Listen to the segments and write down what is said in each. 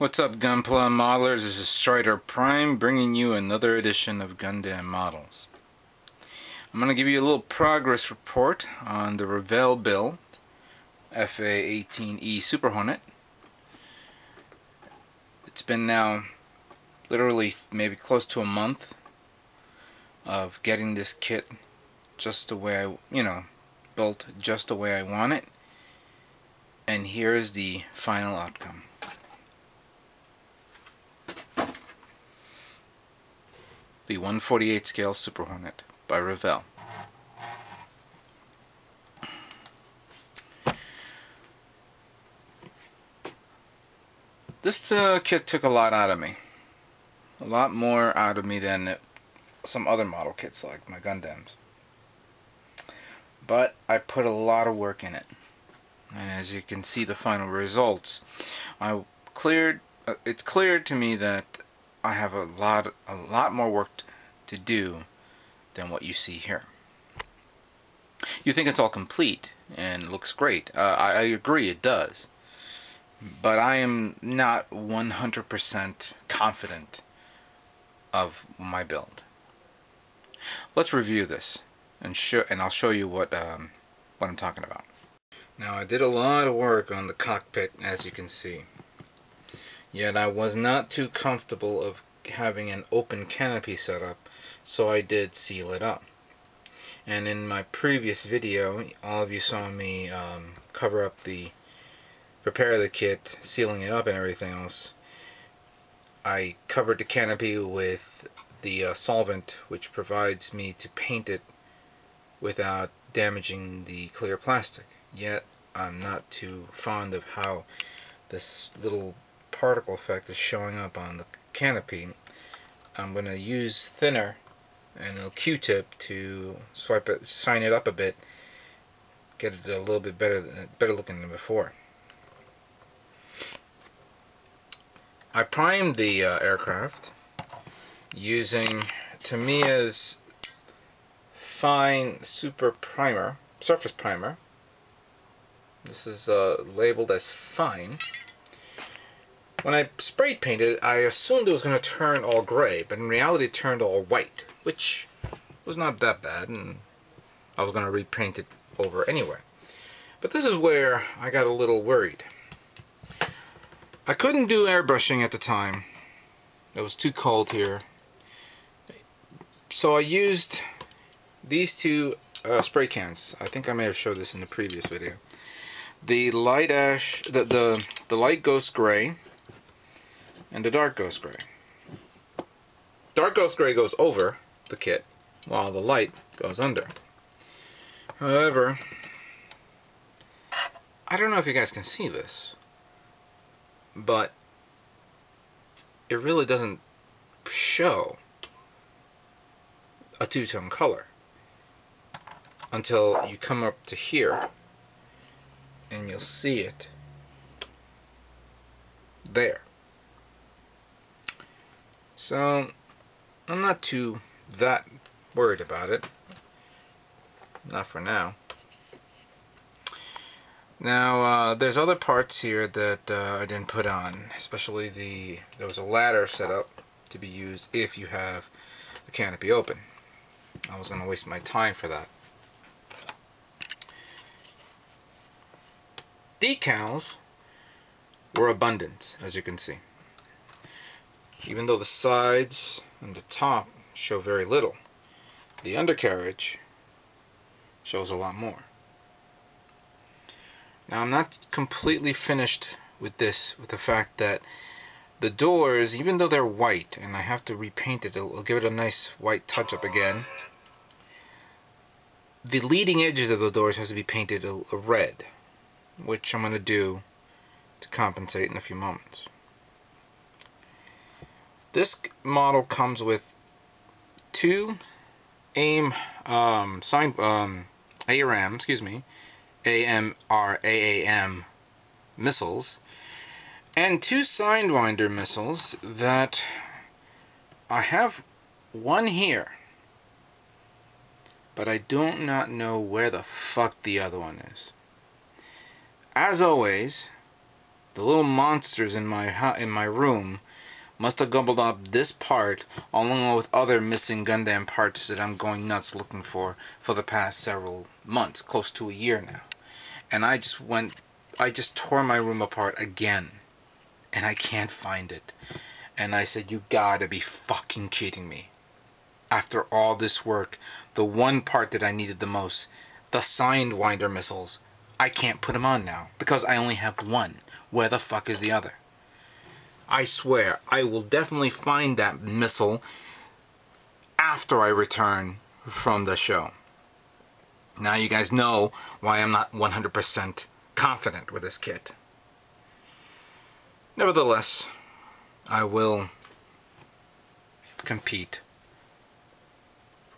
What's up, Gunpla modelers? This is Stryderprime bringing you another edition of Gundam Models. I'm going to give you a little progress report on the Revell build, A-18E Super Hornet. It's been now literally maybe close to a month of getting this kit just the way I, built just the way I want it. And here's the final outcome. The 1/48 scale Super Hornet by Revell. This kit took a lot out of me. A lot more out of me than some other model kits like my Gundams. But I put a lot of work in it. And as you can see the final results, it's clear to me that I have a lot more work to do than what you see here. You think it's all complete and looks great. I agree, it does. But I am not 100% confident of my build. Let's review this and I'll show you what I'm talking about. Now, I did a lot of work on the cockpit, as you can see. Yet I was not too comfortable of having an open canopy set up, so I did seal it up. And in my previous video, all of you saw me prepare the kit, sealing it up and everything else. I covered the canopy with the solvent, which provides me to paint it without damaging the clear plastic. Yet I'm not too fond of how this little particle effect is showing up on the canopy. I'm going to use thinner and a Q-tip to shine it up a bit, get it a little bit better looking than before. I primed the aircraft using Tamiya's fine surface primer. This is labeled as fine. When I spray painted it, I assumed it was going to turn all gray, but in reality it turned all white, which was not that bad, and I was going to repaint it over anyway. But this is where I got a little worried. I couldn't do airbrushing at the time. It was too cold here. So I used these two spray cans. I think I may have showed this in the previous video. The light ash, the light ghost gray, and the dark ghost gray. Dark ghost gray goes over the kit, while the light goes under. However, I don't know if you guys can see this, but it really doesn't show a two-tone color until you come up to here and you'll see it there. So I'm not that worried about it, not for now. Now there's other parts here that I didn't put on, especially there was a ladder set up to be used if you have the canopy open. I was going to waste my time for that. Decals were abundant, as you can see. Even though the sides and the top show very little, the undercarriage shows a lot more. Now, I'm not completely finished with this, with the fact that the doors, even though they're white, and I have to repaint it, I'll give it a nice white touch-up again, the leading edges of the doors has to be painted a red, which I'm going to do to compensate in a few moments. This model comes with two AMRAAM missiles and two Sidewinder missiles that I have one here, but I do not know where the fuck the other one is. As always, the little monsters in my room must have gobbled up this part along with other missing Gundam parts that I'm going nuts looking for the past several months, close to a year now. And I just tore my room apart again, and I can't find it. And I said, you gotta be fucking kidding me. After all this work, the one part that I needed the most, the Sidewinder missiles, I can't put them on now because I only have one. Where the fuck is the other? I swear, I will definitely find that missile after I return from the show. Now you guys know why I'm not 100% confident with this kit. Nevertheless, I will compete.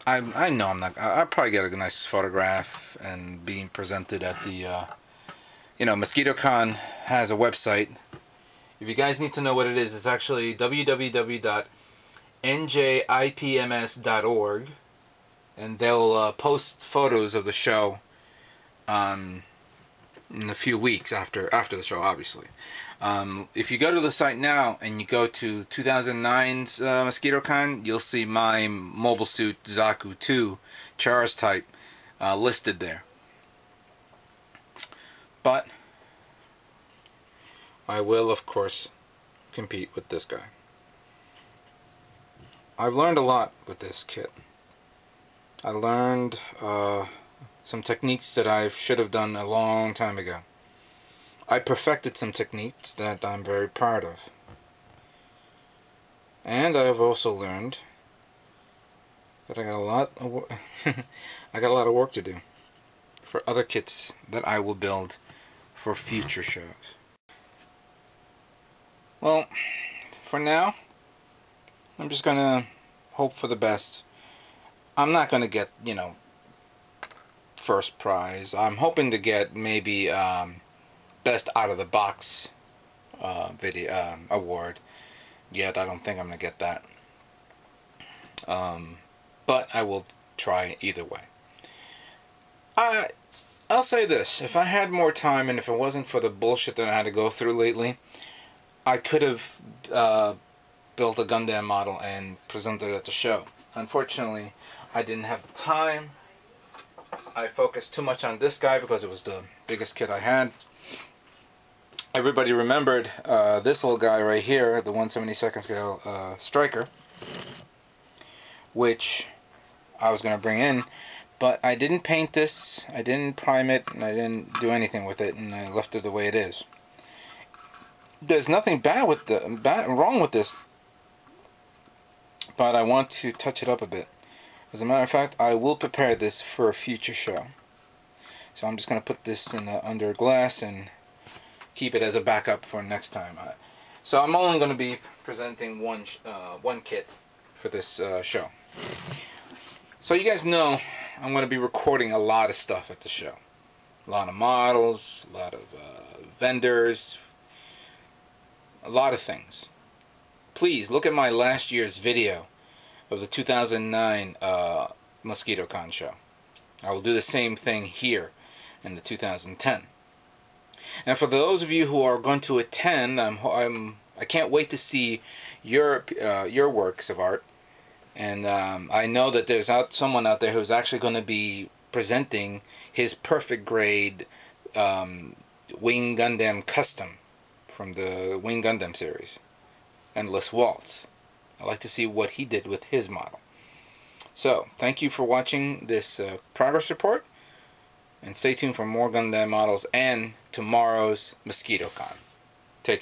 I know I'm not. I'll probably get a nice photograph and being presented at the, Mosquitocon has a website. If you guys need to know what it is, it's actually www.njipms.org, and they'll post photos of the show in a few weeks after the show, obviously. If you go to the site now and you go to 2009's Mosquitocon, you'll see my Mobile Suit Zaku 2 Char's type listed there. But I will, of course, compete with this guy. I've learned a lot with this kit. I learned some techniques that I should have done a long time ago. I perfected some techniques that I'm very proud of. And I have also learned that I got a lot of I got a lot of work to do for other kits that I will build for future shows. Well, for now, I'm just gonna hope for the best. I'm not gonna get, first prize. I'm hoping to get maybe best out of the box video award. Yet I don't think I'm gonna get that. But I will try either way. I'll say this: if I had more time and if it wasn't for the bullshit that I had to go through lately, I could have built a Gundam model and presented it at the show. Unfortunately, I didn't have the time. I focused too much on this guy because it was the biggest kit I had. Everybody remembered this little guy right here, the 1/72 scale Striker, which I was going to bring in, but I didn't paint this, I didn't prime it, and I didn't do anything with it, and I left it the way it is. There's nothing wrong with this, but I want to touch it up a bit. As a matter of fact, I will prepare this for a future show. So I'm just going to put this in under glass and keep it as a backup for next time. So I'm only going to be presenting one kit for this show. So you guys know I'm going to be recording a lot of stuff at the show. A lot of models, a lot of vendors, a lot of things. Please look at my last year's video of the 2009 Mosquitocon show. I will do the same thing here in the 2010. And for those of you who are going to attend, I can't wait to see your works of art. And I know that there's someone out there who's actually going to be presenting his perfect grade Wing Gundam custom from the Wing Gundam series, Endless Waltz. I'd like to see what he did with his model. So, thank you for watching this progress report, and stay tuned for more Gundam models and tomorrow's Mosquitocon.